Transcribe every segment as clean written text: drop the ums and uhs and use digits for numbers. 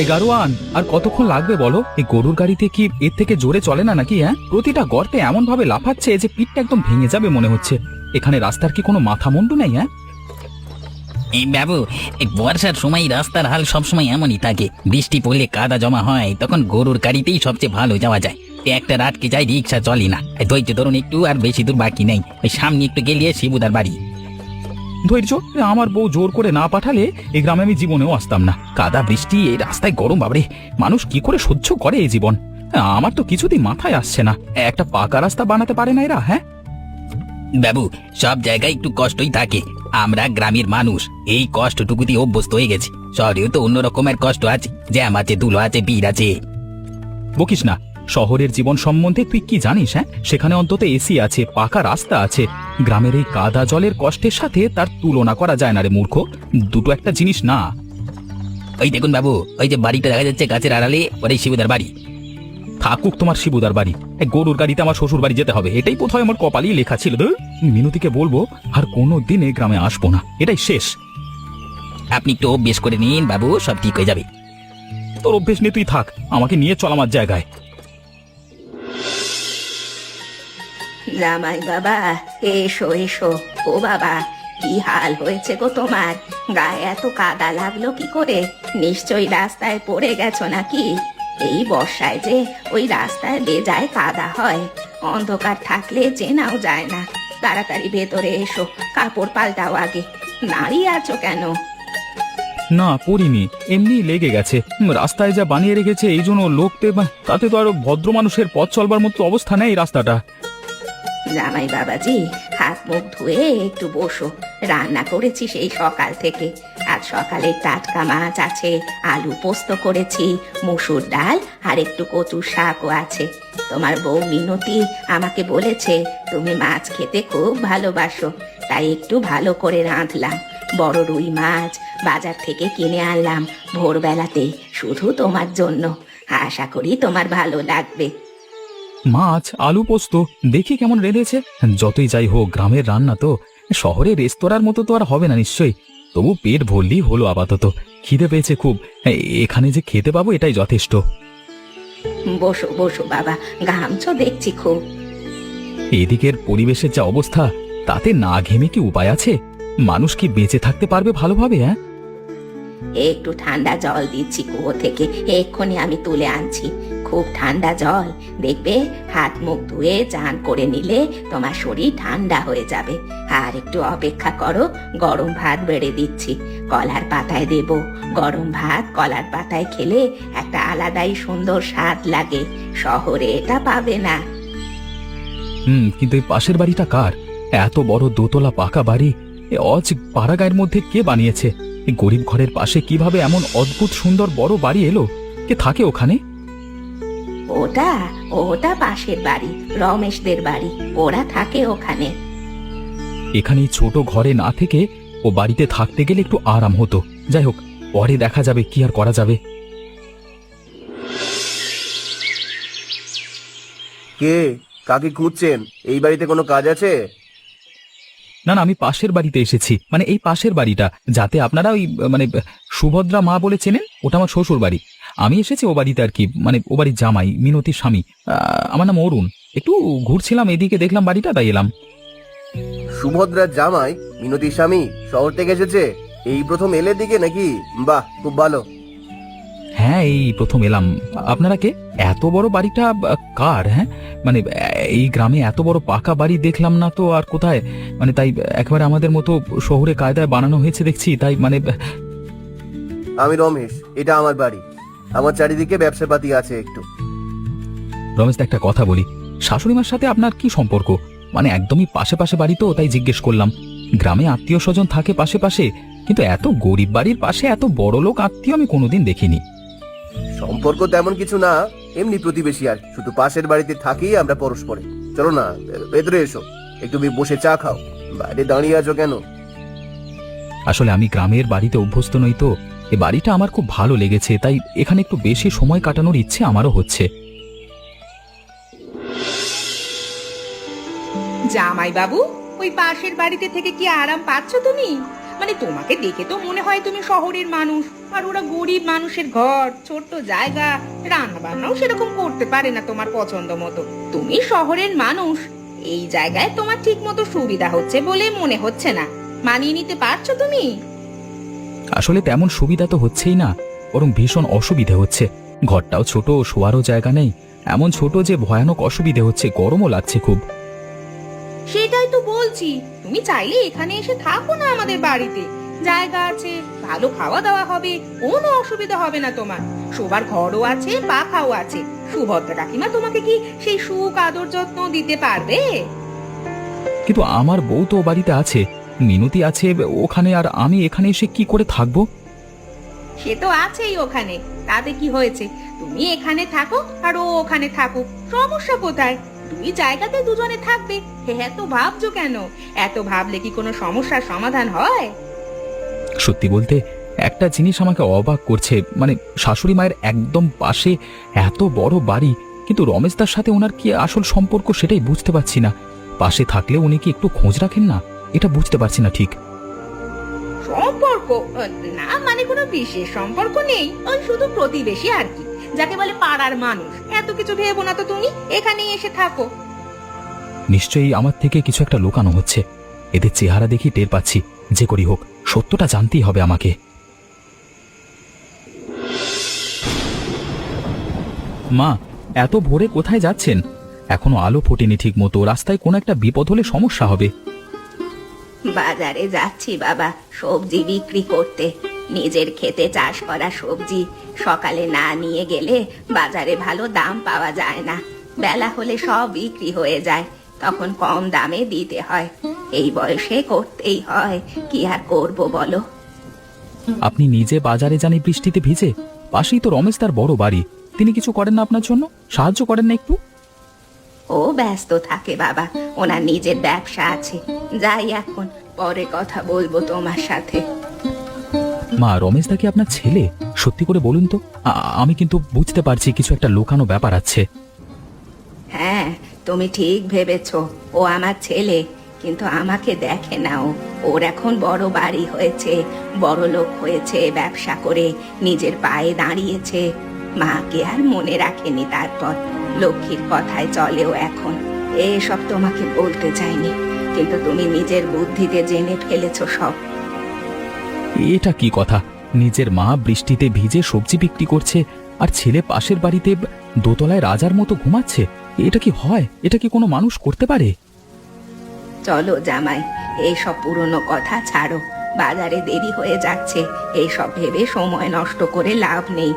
এই গাড়োয়ান, আর কতক্ষণ লাগবে বলো? এই গরুর গাড়িতে কি এর থেকে জোরে চলে না নাকি? হ্যাঁ, প্রতিটা গর্তে এমন ভাবে লাফাচ্ছে যে পিঠটা একদম ভেঙে যাবে মনে হচ্ছে। এখানে রাস্তার কি কোনো মাথা মুন্ডু নেই? হ্যাঁ এই বাবু, এই বর্ষার সময় রাস্তার হাল সবসময় এমনই থাকে। বৃষ্টি পড়লে কাদা জমা হয়, তখন গরুর গাড়িতেই সবচেয়ে ভালো যাওয়া যায়। একটা রাতকে যায়, রিক্সা চলে না। ধৈর্য ধরুন একটু, আর বেশি দূর বাকি নেই। ওই সামনে একটু গেলে শিবুদার বাড়ি। ধৈর্য, আমার বউ জোর করে না পাঠালে এই গ্রামে আমি জীবনেও আসতাম না। কাদা বৃষ্টি, এই রাস্তায় গরম, বাবরে মানুষ কি করে সহ্য করে এই জীবন? আমার তো কিছুতেই মাথায় আসছে না, একটা পাকা রাস্তা বানাতে পারে না এরা। হ্যাঁ বাবু, সব জায়গায় একটু কষ্টই থাকে। আমরা গ্রামের মানুষ, এই কষ্টটুকুতে অভ্যস্ত হয়ে গেছি। শহরেও তো অন্য রকমের কষ্ট আছে, জ্যাম আছে, ধুলো আছে, ভিড় আছে। বকিস না, শহরের জীবন সম্বন্ধে তুই কি জানিস? হ্যাঁ, সেখানে অন্তত এসি আছে, পাকা রাস্তা আছে। গ্রামের এই কাদা জলের কষ্টের সাথে তার তুলনা করা যায় না রে মূর্খ, দুটো একটা জিনিস না। ওই দেখুন বাবু, ওই যে বাড়িটা দেখা যাচ্ছে গাছের আড়ালে, ওটাই শিবুদার বাড়ি। থাকুক তোমার শিবুদার বাড়ি, এই গরুর গাড়িতে আমার শ্বশুর বাড়ি যেতে হবে, এটাই কোথায় আমার কপালেই লেখা ছিল। মিনতিকে বলবো আর কোনো দিন এই গ্রামে আসবো না, এটাই শেষ। আপনি একটু অভ্যেস করে নিন বাবু, সব ঠিক হয়ে যাবে। তোর অভ্যেস নিয়ে তুই থাক, আমাকে নিয়ে চল আমার জায়গায়। জামাই বাবা, এসো এসো। ও বাবা, কি হাল হয়েছে গো তোমার? গায়ে এত কাদা লাগলো কি করে? নিশ্চয়ই রাস্তায় পড়ে গেছো নাকি? এই বর্ষায় যে ওই রাস্তায় বেজায় কাদা হয়, অন্ধকার থাকলে চেনাও যায় না। তাড়াতাড়ি ভেতরে এসো, কাপড় পাল্টাও আগে। দাঁড়িয়ে আছো কেন? না, পড়িনি, এমনি লেগে গেছে। রাস্তায় যা বানিয়ে রেখেছে এই জন্য লোকতে, তাতে তো আরো ভদ্র মানুষের পথ চলবার মতো অবস্থা নেই রাস্তাটা। জামাই বাবাজি, হাত মুখ ধুয়ে একটু বসো। রান্না করেছি সেই সকাল থেকে। আজ সকালে টাটকা মাছ আছে, আলু পোস্ত করেছি, মুসুর ডাল আর একটু কচু শাকও আছে। তোমার বউ মিনতি আমাকে বলেছে তুমি মাছ খেতে খুব ভালোবাসো, তাই একটু ভালো করে রাঁধলাম। বড় রুই মাছ বাজার থেকে কিনে আনলাম ভোরবেলাতে, শুধু তোমার জন্য। আশা করি তোমার ভালো লাগবে। মাছ, আলু পোস্ত, দেখি কেমন রেঁধেছে। যতই যাই হোক, গ্রামের রান্না তো, শহরের রেস্তোরাঁর মতো তো আর হবে না নিশ্চয়ই। তবু পেট ভরলেই হলো আপাতত। খিদে পেয়েছে খুব, এখানে যে খেতে পাবো এটাই যথেষ্ট। বসো বসো বাবা, ঘামছো দেখছি খুব। এদিকের পরিবেশের যা অবস্থা, তাতে না ঘেমে কি উপায় আছে? মানুষ কি বেঁচে থাকতে পারবে ভালোভাবে? হ্যাঁ, একটু ঠান্ডা জল দিচ্ছি কুয়ো থেকে, এক্ষুনি আমি তুলে আনছি। খুব ঠান্ডা জল, দেখবে হাত মুখ ধুয়ে চান করে নিলে তোমার শরীর ঠান্ডা হয়ে যাবে। আর একটু অপেক্ষা করো, গরম ভাত বেড়ে দিচ্ছি, কলার পাতায় দেব। গরম ভাত কলার পাতায় খেলে একটা আলাদাই সুন্দর স্বাদ লাগে, শহরে এটা পাবে না। কিন্তু এই পাশের বাড়িটা কার? এত বড় দোতলা পাকা বাড়ি, এ অজ পাড়াগাঁয়ের মধ্যে কে বানিয়েছে? এই গরিব ঘরের পাশে কিভাবে এমন অদ্ভুত সুন্দর বড় বাড়ি এলো? কে থাকে ওখানে? ওটা ওটা পাশের বাড়ি, রমেশদের বাড়ি, ওরা থাকে ওখানে। এখানে এই ছোট ঘরে না থেকে ও বাড়িতে থাকতে গেলে একটু আরাম হতো। যাই হোক, পরে দেখা যাবে, কি আর করা যাবে। কে? কাকে খুঁজছেন? এই বাড়িতে কোনো কাজ আছে? না না, আমি পাশের বাড়িতে এসেছি, মানে এই পাশের বাড়িটা যাতে আপনারা ওই মানে সুভদ্রা মা বলে চেনেন, ওটা আমার শ্বশুর বাড়ি। আমি এসেছি ও বাড়িতে আর কি, মানে ও বাড়ির জামাই, মিনতির স্বামী। আমার নাম অরুণ। একটু ঘুরছিলাম এদিকে, দেখলাম বাড়িটা, তাই এলাম। সুভদ্রার জামাই মিনতির স্বামী শহর থেকে এসেছে? এই প্রথম এলে দিকে নাকি? বাহ, খুব ভালো। হ্যাঁ, এই প্রথম এলাম। আপনারা কে? এত বড় বাড়িটা কার? হ্যাঁ, মানে এই গ্রামে এত বড় পাকা বাড়ি দেখলাম না তো আর কোথায়, মানে তাই একেবারে আমাদের মতো শহুরে কায়দায় বানানো হয়েছে দেখছি, তাই মানে। আমি রমেশ, এটা আমার বাড়ি। আমার চারিদিকে ব্যবসাপাতি আছে একটু। রমেশ, একটা কথা বলি, শাশুড়িমার সাথে আপনার কি সম্পর্ক? মানে একদমই পাশে পাশে বাড়ি তো, তাই জিজ্ঞেস করলাম। গ্রামে আত্মীয় স্বজন থাকে পাশে পাশে, কিন্তু এত গরিব বাড়ির পাশে এত বড় লোক আত্মীয় আমি কোনোদিন দেখিনি। সম্পর্ক তেমন কিছু না, এমনি প্রতিবেশী। আর শুধু পাশের বাড়িতে থাকি আমরা পরস্পরে। চলো না, ভেতরে এসো, একটু বসে চা খাও। বাইরে দাঁড়িয়ে আছো কেন? আসলে আমি গ্রামের বাড়িতে অভ্যস্ত নই তো, এ বাড়িটা আমার খুব ভালো লেগেছে, তাই এখানে একটু বেশি সময় কাটানোর ইচ্ছে আমারও হচ্ছে। জামাই বাবু, ওই পাশের বাড়িতে থেকে কি আরাম পাচ্ছ তুমি? মানে তোমাকে দেখে তো মনে হয় তুমি শহরের মানুষ, আর ওরা গরিব মানুষের ঘর, ছোট্ট জায়গা, রান্না বান্নাও সেরকম করতে পারে না তোমার পছন্দ মতো। তুমি শহরের মানুষ, এই জায়গায় তোমার ঠিক মতো সুবিধা হচ্ছে বলে মনে হচ্ছে না। মানিয়ে নিতে পারছো তুমি? আসলে তেমন সুবিধা তো হচ্ছেই না, বরং ভীষণ অসুবিধে হচ্ছে। ঘরটাও ছোট, শোয়ারও জায়গা নেই, এমন ছোট যে ভয়ানক অসুবিধে হচ্ছে, গরমও লাগছে খুব। সেটাই তো বলছি, তুমি চাইলে এখানে এসে থাকো না আমাদের বাড়িতে। জায়গা আছে, ভালো খাওয়া দাওয়া হবে, কোনো অসুবিধা হবে না তোমার। শোবার ঘরও আছে, পাখাও আছে। সুভদ্রা কাকিমা তোমাকে কি সেই সুখ আদর যত্ন দিতে পারবে? কিন্তু আমার বউ তো ও বাড়িতে আছে, মিনতি আছে ওখানে, আর আমি এখানে এসে কি করে থাকবো? সে তো আছেই ওখানে, তাতে কি হয়েছে? তুমি এখানে থাকো আর ও ওখানে থাকো, সমস্যা কোথায়? দুই জায়গাতে দুজনে থাকবে। এত ভাবছো কেন? এত ভাবলে কি কোনো সমস্যার সমাধান হয়? সত্যি বলতে একটা জিনিস আমাকে অবাক করছে, মানে শাশুড়ি মায়ের একদম পাশে এত বড় বাড়ি, কিন্তু রমেশদার সাথে ওনার কি আসল সম্পর্ক সেটাই বুঝতে পারছি না। পাশে থাকলে উনি কি একটু খোঁজ রাখেন না? এটা বুঝতে পারছি না ঠিক। সম্পর্ক না, মানে কোনো বিশেষ সম্পর্ক নেই, ওই শুধু প্রতিবেশী আর কি, যাকে বলে পাড়ার মানুষ। এত কিছু ভেবো না তো, তুমি এখানেই এসে থাকো। নিশ্চয়ই আমার থেকে কিছু একটা লুকানো হচ্ছে, এদের চেহারা দেখি টের পাচ্ছি। যে করি হোক, সত্যটা জানতেই হবে আমাকে। মা, এত ভোরে কোথায় যাচ্ছেন? এখনো আলো ফোটেনি ঠিক মতো, রাস্তায় কোনো একটা বিপদ হলে সমস্যা হবে। বাজারে যাচ্ছি বাবা, সবজি বিক্রি করতে। নিজের খেতে চাষ করা সবজি সকালে না নিয়ে গেলে বাজারে ভালো দাম পাওয়া যায় না। বেলা হলে সব বিক্রি হয়ে যায়, তখন কম দামে দিতে হয়। এই বয়সে করতেই হয়, কি আর করব বলো। আপনি নিজে বাজারে যান এই বৃষ্টিতে ভিজে? পাশেই তো রমেশ তার বড় বাড়ি, তিনি কিছু করেন না আপনার জন্য? সাহায্য করেন না একটু? ও ব্যস্ত থাকে বাবা, ওনার নিজের ব্যবসা আছে। যাই এখন, পরে কথা বলবো তোমার সাথে। মা, রমেশদা কি আপনার ছেলে? সত্যি করে বলুন তো, আমি কিন্তু বুঝতে পারছি কিছু একটা লুকানো ব্যাপার আছে। হ্যাঁ, তুমি ঠিক ভেবেছো, ও আমার ছেলে, কিন্তু আমাকে দেখে না। ওর এখন বড় বাড়ি হয়েছে, বড় লোক হয়েছে, ব্যবসা করে নিজের পায়ে দাঁড়িয়েছে। মাকে আর মনে রাখেনি, তারপর লক্ষ্মীর কথায় চলেও এখন। এসব তোমাকে বলতে চাইনি, কিন্তু তুমি নিজের বুদ্ধিতে জেনে ফেলেছো সব। এটা কি কথা? নিজের মা বৃষ্টিতে ভিজে সবজি বিক্রি করছে, আর ছেলে পাশের বাড়িতে দোতলায় রাজার মতো ঘুমাচ্ছে। এটা কি হয়? এটা কি কোনো মানুষ করতে পারে? চলো জামাই, এইসব পুরনো কথা ছাড়ো। বাজারে দেরি হয়ে যাচ্ছে, এইসব ভেবে সময় নষ্ট করে লাভ নেই।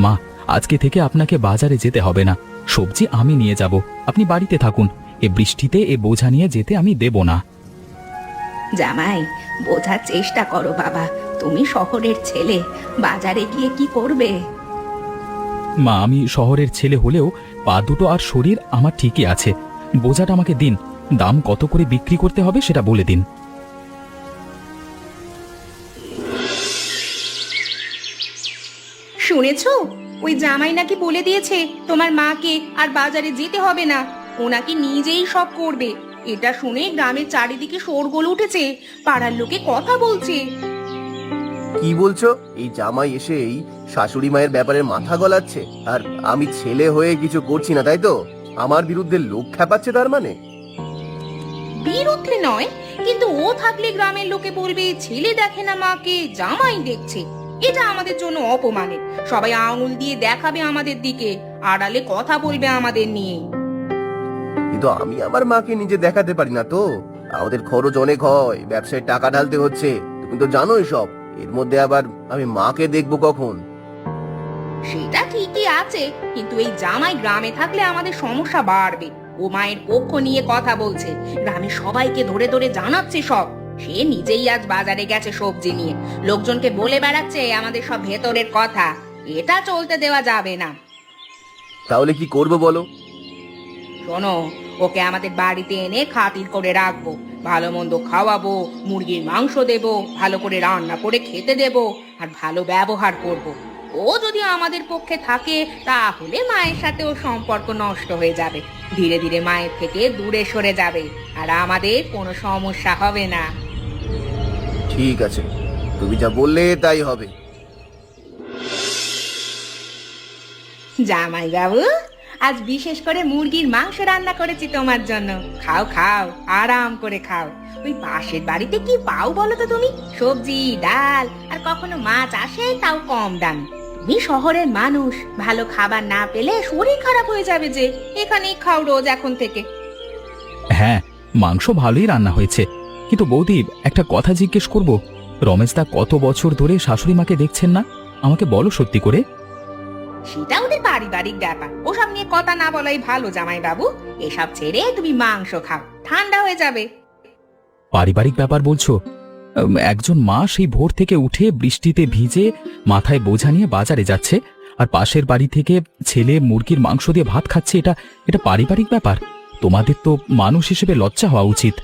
মা, আজকে থেকে আপনাকে বাজারে যেতে হবে না, সবজি আমি নিয়ে যাব। আপনি বাড়িতে থাকুন, এ বৃষ্টিতে এ বোঝা নিয়ে যেতে আমি দেব না। জামাই, বোঝার চেষ্টা করো বাবা, তুমি শহরের ছেলে, বাজারে গিয়ে কি করবে? মা, আমি শহরের ছেলে হলেও পা দুটো আর শরীর আমার ঠিকই আছে। বোঝাটা আমাকে দিন, দাম কত করে বিক্রি করতে হবে সেটা বলে দিন। শুনেছো, ওই জামাই নাকি বলে দিয়েছে তোমার মাকে আর বাজারে যেতে হবে না, ও নাকি নিজেই সব করবে। এটা শুনে গ্রামের চারিদিকে শোরগোল উঠেছে, পাড়ার লোকে কথা বলছে। কি বলছো? এই জামাই এসে এই শাশুড়ি মায়ের ব্যাপারে মাথা গলাচ্ছে, আর আমি ছেলে হয়ে কিছু করছি না, তাই তো? আমার বিরুদ্ধে লোক খেপাচ্ছে তার মানে? বিরুদ্ধে নয়, কিন্তু ও থাকলে গ্রামের লোকে বলবে ছেলে দেখে না মাকে, জামাই দেখছে। এটা আমাদের জন্য অপমানের। সবাই আঙুল দিয়ে দেখাবে আমাদের দিকে, আড়ালে কথা বলবে আমাদের নিয়ে। কিন্তু আমি আমার মাকে নিজে দেখাতে পারি না তো। আমাদের খরচ অনেক হয়, ব্যবসায় টাকা ঢালতে হচ্ছে, তুমি তো জানোই সব। এর মধ্যে আবার আমি মাকে দেখবো কখন? সেটা ঠিকই আছে, কিন্তু এই জামাই গ্রামে থাকলে আমাদের সমস্যা বাড়বে। ও মায়ের পক্ষ নিয়ে কথা বলছে, গ্রামে সবাইকে ধরে ধরে জানাচ্ছে সব। সে নিজেই আজ বাজারে গেছে সবজি নিয়ে, লোকজনকে বলে বেড়াচ্ছে আমাদের সব ভেতরের কথা। এটা চলতে দেওয়া যাবে না। তাহলে কি করবো বলো? শোনো, ওকে আমাদের বাড়িতে এনে খাতির করে রাখবো, ভালো মন্দ খাওয়াবো, মুরগির মাংস দেব, ভালো করে রান্না করে খেতে দেব, আর ভালো ব্যবহার করব। ও যদি আমাদের পক্ষে থাকে, তাহলে মায়ের সাথে ও সম্পর্ক নষ্ট হয়ে যাবে, ধীরে ধীরে মায়ের থেকে দূরে সরে যাবে, আর আমাদের কোনো সমস্যা হবে না। ঠিক আছে, তুমি যা বললে তাই হবে। জামাই বাবু, আজ বিশেষ করে মুরগির মাংস রান্না করেছি তোমার জন্য। খাও খাও, আরাম করে খাও। ওই পাশের বাড়িতে কি পাও বলো তো তুমি? সবজি, ডাল আর কখনো মাছ আসে, তাও কম দামে। তুমি শহরের মানুষ, ভালো খাবার না পেলে শরীর খারাপ হয়ে যাবে যে। এখানেই খাও রোজ এখন থেকে। হ্যাঁ, মাংস ভালোই রান্না হয়েছে, কিন্তু বৌদি একটা কথা জিজ্ঞেস করব। রমেশদা কত বছর ধরে শাশুড়ি মাকে দেখছেন না? আমাকে বলো সত্যি করে। সেটা ওদের পারিবারিক ব্যাপার, ওসব নিয়ে কথা না বলাই ভালো জামাই বাবু। এসব ছেড়ে তুমি মাংস খাও, ঠান্ডা হয়ে যাবে। পারিবারিক ব্যাপার বলছো? একজন মা সেই ভোর থেকে উঠে বৃষ্টিতে ভিজে মাথায় বোঝা নিয়ে বাজারে যাচ্ছে, আর পাশের বাড়ি থেকে ছেলে মুরগির মাংস দিয়ে ভাত খাচ্ছে। এটা এটা পারিবারিক ব্যাপার? তোমাদের তো মানুষ হিসেবে লজ্জা হওয়া উচিত।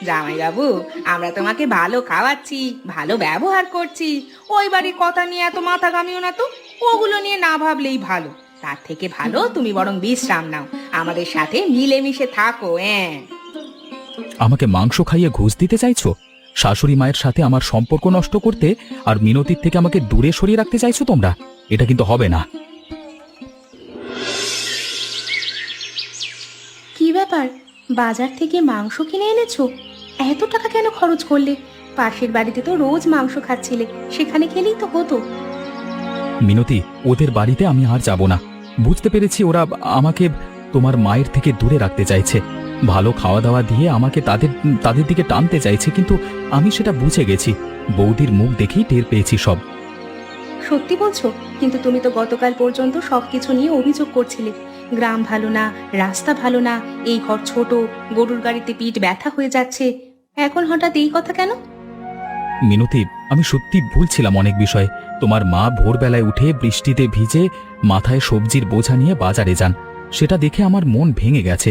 জামাই বাবু, আমরা তোমাকে ভালো খাওয়াচ্ছি, ভালো ব্যবহার করছি। ওই বাড়ির কথা নিয়ে এত মাথা ঘামিও না তো। ওগুলো নিয়ে না ভাবলেই ভালো। তার থেকে ভালো তুমি বরং বিশ্রাম নাও, আমাদের সাথে মিলেমিশে থাকো। আমাকে মাংস খাইয়ে ঘুষ দিতে চাইছো? শাশুড়ি মায়ের সাথে আমার সম্পর্ক নষ্ট করতে আর মিনতির থেকে আমাকে দূরে সরিয়ে রাখতে চাইছো তোমরা? এটা কিন্তু হবে না। কি ব্যাপার, বাজার থেকে মাংস কিনে এনেছো? এত টাকা কেন খরচ করলে? পাশের বাড়িতে তো রোজ মাংস খাচ্ছিলে, সেখানে খেলেই তো হতো। মিনতি, ওদের বাড়িতে আমি আর যাব না। বুঝতে পেরেছি ওরা আমাকে তোমার মায়ের থেকে দূরে রাখতে চাইছে, ভালো খাওয়া দাওয়া দিয়ে আমাকে তাদের দিকে টানতে চাইছে, কিন্তু আমি সেটা বুঝে গেছি। বৌদির মুখ দেখেই টের পেয়েছি সব। সত্যি বলছো? কিন্তু তুমি তো গতকাল পর্যন্ত সবকিছু নিয়ে অভিযোগ করছিলে। গ্রাম ভালো না, রাস্তা ভালো না, এই ঘর ছোট, গরুর গাড়িতে পিঠ ব্যথা হয়ে যাচ্ছে। এখন হঠাৎ এই কথা কেন? মিনতি, আমি সত্যি ভুলছিলাম অনেক বিষয়ে। তোমার মা ভোরবেলায় উঠে বৃষ্টিতে ভিজে মাথায় সবজির বোঝা নিয়ে বাজারে যান, সেটা দেখে আমার মন ভেঙে গেছে।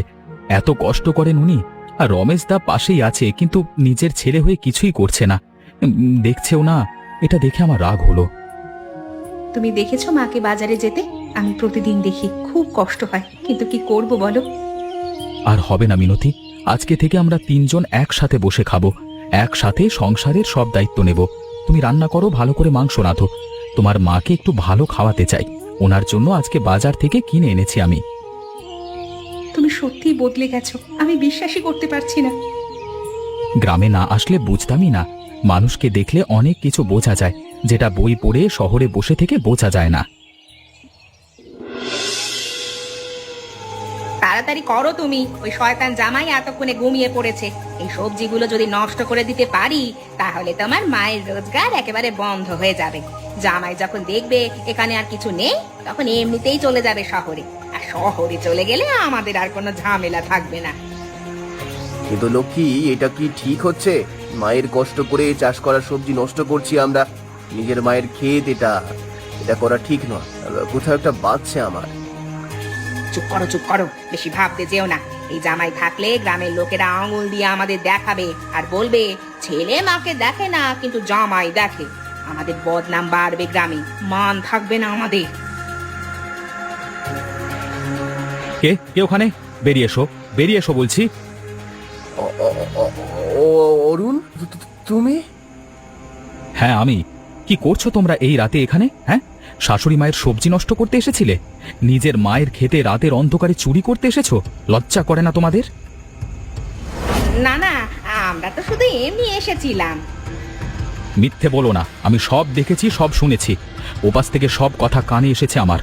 এত কষ্ট করেন উনি, আর রমেশদা পাশেই আছে, কিন্তু নিজের ছেলে হয়ে কিছুই করছে না, দেখছেও না। এটা দেখে আমার রাগ হলো। তুমি দেখেছো মাকে বাজারে যেতে? আমি প্রতিদিন দেখি, খুব কষ্ট হয়, কিন্তু কি করব বলো। আর হবে না মিনতি, আজকে থেকে আমরা তিনজন একসাথে বসে খাবো, একসাথে সংসারের সব দায়িত্ব নেব। তুমি রান্না করো, ভালো করে মাংস রাঁধো। তোমার মাকে একটু ভালো খাওয়াতে চাই, ওনার জন্য আজকে বাজার থেকে কিনে এনেছি আমি। তুমি সত্যিই বদলে গেছো, আমি বিশ্বাসই করতে পারছি না। গ্রামে না আসলে বুঝতামই না। মানুষকে দেখলে অনেক কিছু বোঝা যায়, যেটা বই পড়ে শহরে বসে থেকে বোঝা যায় না। তাড়াতাড়ি করো তুমি, ওই শয়তান জামাই এতক্ষণে ঘুমিয়ে পড়েছে। এই সবজিগুলো যদি নষ্ট করে দিতে পারি, তাহলে তোমার মায়ের রোজগার একেবারে বন্ধ হয়ে যাবে। জামাই যখন দেখবে এখানে আর কিছু নেই, তখন এমনিতেই চলে যাবে শহরে। আর শহরে চলে গেলে আমাদের আর কোনো ঝামেলা থাকবে না। কিন্তু লক্ষ্মী, এটা কি ঠিক হচ্ছে? মায়ের কষ্ট করে চাষ করা সবজি নষ্ট করছি আমরা, নিজের মায়ের ক্ষেত, এটা করা ঠিক নয়। কোথাও একটা বাঁচছে আমার। চুপ করো, চুপ করো, বেশি ভাবতে যেও না। এই জামাই থাকলে গ্রামের লোকেরা আঙুল দিয়ে আমাদের দেখাবে আর বলবে ছেলে মাকে দেখে না, কিন্তু জামাই দেখে। আমাদের বদনাম বাড়বে গ্রামে, মান থাকবে না আমাদের। কে কে ওখানে? বেরিয়ে এসো, বেরিয়ে এসো বলছি। অরুণ, তুমি? হ্যাঁ আমি। কি করছো তোমরা এই রাতে এখানে? হ্যাঁ, শাশুড়ি মায়ের সবজি নষ্ট করতে এসেছিলে? নিজের মায়ের খেতে রাতের অন্ধকারে চুরি করতে এসেছো? লজ্জা করে না তোমাদের? না না, আমরা তো শুধু এমনি এসেছিলাম। মিথ্যে বলো না, আমি সব দেখেছি, সব শুনেছি। ওপাশ থেকে সব কথা কানে এসেছে আমার।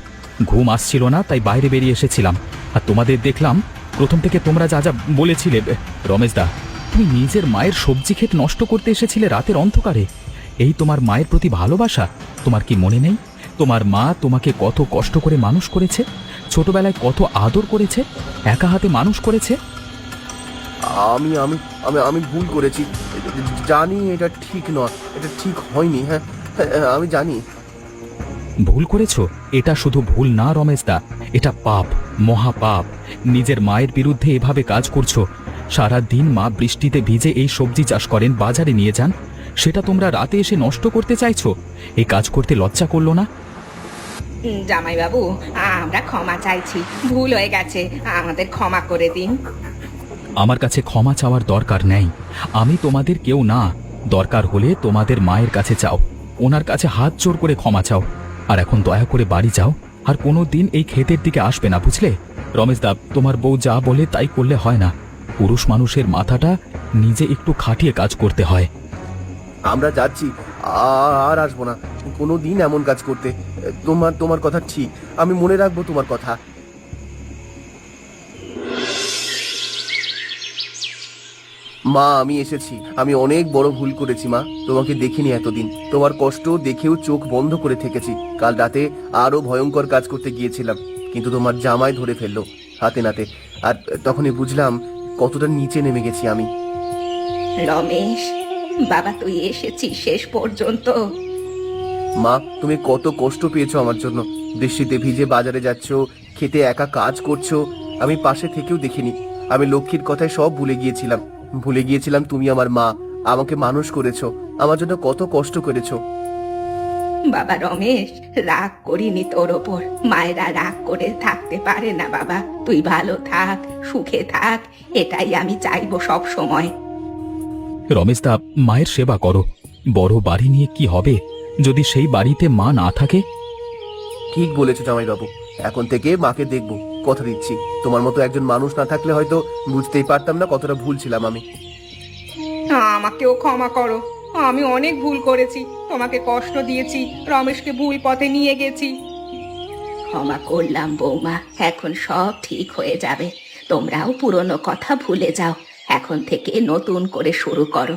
ঘুম আসছিল না, তাই বাইরে বেরিয়ে এসেছিলাম, আর তোমাদের দেখলাম। প্রথম থেকে তোমরা যা যা বলেছিলে। রমেশদা, তুমি নিজের মায়ের সবজি ক্ষেত নষ্ট করতে এসেছিলে রাতের অন্ধকারে? এই তোমার মায়ের প্রতি ভালোবাসা? তোমার কি মনে নেই তোমার মা তোমাকে কত কষ্ট করে মানুষ করেছে, ছোটবেলায় কত আদর করেছে, একা হাতে মানুষ করেছে? আমি আমি আমি আমি ভুল করেছি, জানি এটা ঠিক নয়, এটা ঠিক হয়নি। হ্যাঁ, আমি জানি। ভুল করেছো? এটা শুধু ভুল না রমেশদা, এটা পাপ, মহাপাপ। নিজের মায়ের বিরুদ্ধে এভাবে কাজ করছো। সারা দিন মা বৃষ্টিতে ভিজে এই সবজি চাষ করেন, বাজারে নিয়ে যান, সেটা তোমরা রাতে এসে নষ্ট করতে চাইছো। এই কাজ করতে লজ্জা করলো না? জামাই বাবু, আমরা ক্ষমা চাইছি, ভুল হয়ে গেছে, আমাদের ক্ষমা করে দিন। আমার কাছে ক্ষমা চাওয়ার দরকার নেই। আমি তোমাদের কেউ না, দরকার হলে তোমাদের মায়ের কাছে চাও, ওনার কাছে হাত জোর করে ক্ষমা চাও। আর এখন দয়া করে বাড়ি যাও, আর কোনো দিন এই ক্ষেতের দিকে আসবে না, বুঝলে? রমেশদা, তোমার বউ যা বলে তাই করলে হয় না। পুরুষ মানুষের মাথাটা নিজে একটু খাটিয়ে কাজ করতে হয়। আমরা যাচ্ছি, আর আসবো না কোনো দিন এমন কাজ করতে। তোমার কথা ঠিক, আমি মনে রাখবো তোমার কথা। মা, আমি এসেছি। আমি অনেক বড় ভুল করেছি মা, তোমাকে দেখিনি এতদিন। তোমার কষ্ট দেখেও চোখ বন্ধ করে থেকেছি। কাল রাতে আরো ভয়ঙ্কর কাজ করতে গিয়েছিলাম, কিন্তু তোমার জামাই ধরে ফেললো হাতে নাতে। আর তখনই বুঝলাম কতটা নিচে নেমে গেছি আমি। রমেশ বাবা, তুই এসেছিস শেষ পর্যন্ত। মা, তুমি কত কষ্ট পেয়েছো আমার জন্য। বৃষ্টিতে ভিজে বাজারে যাচ্ছ, খেতে একা কাজ করছো, আমি পাশে থেকেও দেখিনি। আমি লক্ষ্মীর কথায় সব ভুলে গিয়েছিলাম তুমি আমার মা, আমাকে মানুষ করেছো, আমার জন্য কত কষ্ট করেছো। বাবা রমেশ, রাগ করিনি তোর ওপর। মায়েরা রাগ করে থাকতে পারে না বাবা। তুই ভালো থাক, সুখে থাক, এটাই আমি চাইবো সব সময়। রমেশদা, মায়ের সেবা করো। বড় বাড়ি নিয়ে কি হবে যদি সেই বাড়িতে মা না থাকে? ঠিক বলেছো জামাইবাবু, এখন থেকে মাকে দেখবো, কথা দিচ্ছি। তোমার মতো একজন মানুষ না থাকলে হয়তো বুঝতেই পারতাম না কতটা ভুল ছিলাম আমি। আমাকেও ক্ষমা করো, আমি অনেক ভুল করেছি, তোমাকে কষ্ট দিয়েছি, রমেশকে ভুল পথে নিয়ে গেছি। ক্ষমা করলাম বৌমা, এখন সব ঠিক হয়ে যাবে। তোমরাও পুরনো কথা ভুলে যাও, এখন থেকে নতুন করে শুরু করো।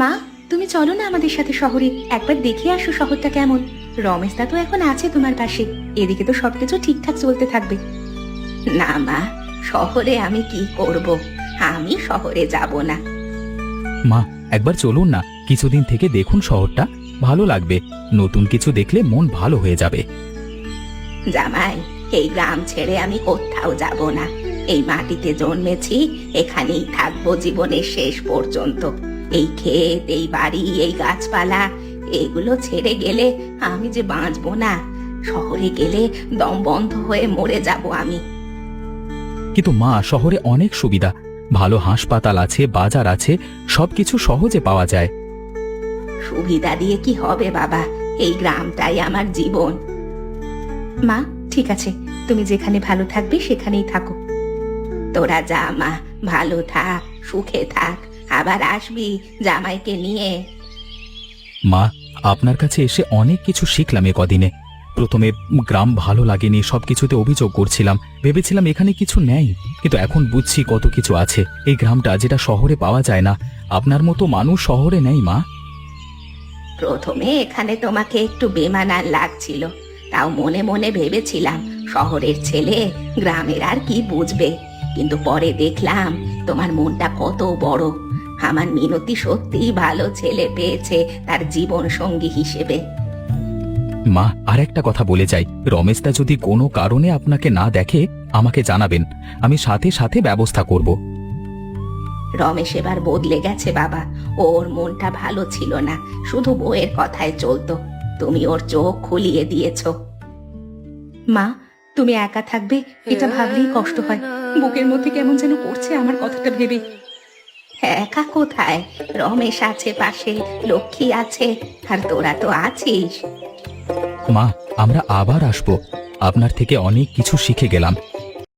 মা, তুমি চলো না আমাদের সাথে শহরে, একবার দেখে আসো শহরটা কেমন। রমেশদা তো এখন আছে তোমার পাশে, এদিকে তো সবকিছু ঠিকঠাক চলতে থাকবে। না মা, শহরে আমি কি করব? আমি শহরে যাব না। মা, একবার চলুন না, কিছুদিন থেকে দেখুন শহরটা, ভালো লাগবে। নতুন কিছু দেখলে মন ভালো হয়ে যাবে। জামাই, এই গ্রাম ছেড়ে আমি কোথাও যাব না। এই মাটিতে জন্মেছি, এখানেই থাকবো জীবনের শেষ পর্যন্ত। এই ক্ষেত, এই বাড়ি, এই গাছপালা, এগুলো ছেড়ে গেলে আমি যে বাঁচবো না। শহরে গেলে দম বন্ধ হয়ে মরে যাব আমি। কিন্তু মা, শহরে অনেক সুবিধা, ভালো হাসপাতাল আছে, বাজার আছে, সবকিছু সহজে পাওয়া যায়। সুবিধা দিয়ে কি হবে বাবা? এই গ্রামটাই আমার জীবন। মা, ঠিক আছে, তুমি যেখানে ভালো থাকবে সেখানেই থাকো। তোরা যা মা, ভালো থাক, সুখে থাক, আবার আসবি জামাইকে নিয়ে। মা, আপনার কাছে এসে অনেক কিছু শিখলাম এ কদিনে। প্রথমে গ্রাম ভালো লাগেনি, সবকিছুতে অভিযোগ করছিলাম, ভেবেছিলাম এখানে কিছু নেই, কিন্তু এখন বুঝছি কত কিছু আছে এই গ্রামটা, যেটা শহরে পাওয়া যায় না। আপনার মতো মানুষ শহরে নেই মা। প্রথমে এখানে তোমাকে একটু বেমানান লাগছিল, তাও মনে মনে ভেবেছিলাম শহরের ছেলে গ্রামের আর কি বুঝবে, কিন্তু পরে দেখলাম তোমার মনটা কত বড়। আমার মিনতি সত্যিই ভালো ছেলে পেয়েছে তার জীবন সঙ্গী হিসেবে। মা, আর একটা কথা বলে যাই, রমেশদা যদি কোনো কারণে আপনাকে না দেখে আমাকে জানাবেন, আমি সাথে সাথে ব্যবস্থা করব। রমেশ এবার বদলে গেছে বাবা, ওর মনটা ভালো ছিল না, শুধু বউয়ের কথায় চলতো। তুমি ওর চোখ খুলিয়ে দিয়েছো। মা, তুমি একা থাকবে এটা ভাবলেই কষ্ট হয়, বুকের মধ্যে কেমন যেন করছে আমার কথাটা ভেবে। একা কোথায়? রমেশ আছে পাশে, লক্ষ্মী আছে, আর তোরা তো আছিস। মা, আমরা আবার আসবো, আপনার থেকে অনেক কিছু শিখে গেলাম।